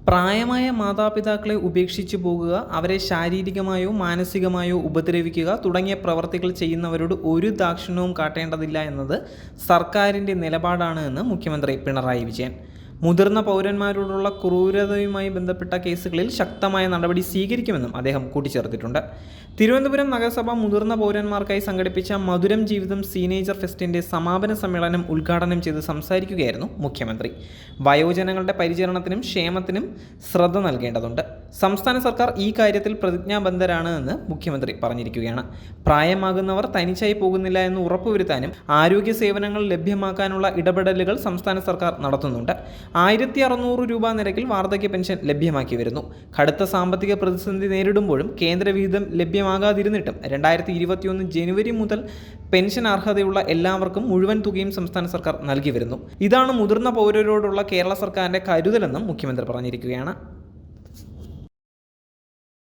പ്രായമായ മാതാപിതാക്കളെ ഉപേക്ഷിച്ചു പോകുക, അവരെ ശാരീരികമായോ മാനസികമായോ ഉപദ്രവിക്കുക തുടങ്ങിയ പ്രവർത്തികൾ ചെയ്യുന്നവരോട് ഒരു ദാക്ഷിണ്യവും കാട്ടേണ്ടതില്ല എന്നത് സർക്കാരിൻ്റെ നിലപാടാണ് എന്ന് മുഖ്യമന്ത്രി പിണറായി വിജയൻ. മുതിർന്ന പൗരന്മാരോടുള്ള ക്രൂരതയുമായി ബന്ധപ്പെട്ട കേസുകളിൽ ശക്തമായ നടപടി സ്വീകരിക്കുമെന്നും അദ്ദേഹം കൂട്ടിച്ചേർത്തിട്ടുണ്ട്. തിരുവനന്തപുരം നഗരസഭ മുതിർന്ന പൗരന്മാർക്കായി സംഘടിപ്പിച്ച മധുരം ജീവിതം സീനേജർ ഫെസ്റ്റിൻ്റെ സമാപന സമ്മേളനം ഉദ്ഘാടനം ചെയ്ത് സംസാരിക്കുകയായിരുന്നു മുഖ്യമന്ത്രി. വയോജനങ്ങളുടെ പരിചരണത്തിനും ക്ഷേമത്തിനും ശ്രദ്ധ നൽകേണ്ടതുണ്ട്. സംസ്ഥാന സർക്കാർ ഈ കാര്യത്തിൽ പ്രതിജ്ഞാബദ്ധരാണ് എന്ന് മുഖ്യമന്ത്രി പറഞ്ഞിരിക്കുകയാണ്. പ്രായമാകുന്നവർ തനിച്ചായി പോകുന്നില്ല എന്ന് ഉറപ്പുവരുത്താനും ആരോഗ്യ സേവനങ്ങൾ ലഭ്യമാക്കാനുള്ള ഇടപെടലുകൾ സംസ്ഥാന സർക്കാർ നടത്തുന്നുണ്ട്. 1600 രൂപ നിരക്കിൽ വാർദ്ധക്യ പെൻഷൻ ലഭ്യമാക്കി വരുന്നു. കടുത്ത സാമ്പത്തിക പ്രതിസന്ധി നേരിടുമ്പോഴും കേന്ദ്ര വിഹിതം ലഭ്യമാകാതിരുന്നിട്ടും 2021 ജനുവരി മുതൽ പെൻഷൻ അർഹതയുള്ള എല്ലാവർക്കും മുഴുവൻ തുകയും സംസ്ഥാന സർക്കാർ നൽകി വരുന്നു. ഇതാണ് മുതിർന്ന പൗരരോടുള്ള കേരള സർക്കാരിൻ്റെ കരുതലെന്നും മുഖ്യമന്ത്രി പറഞ്ഞിരിക്കുകയാണ്.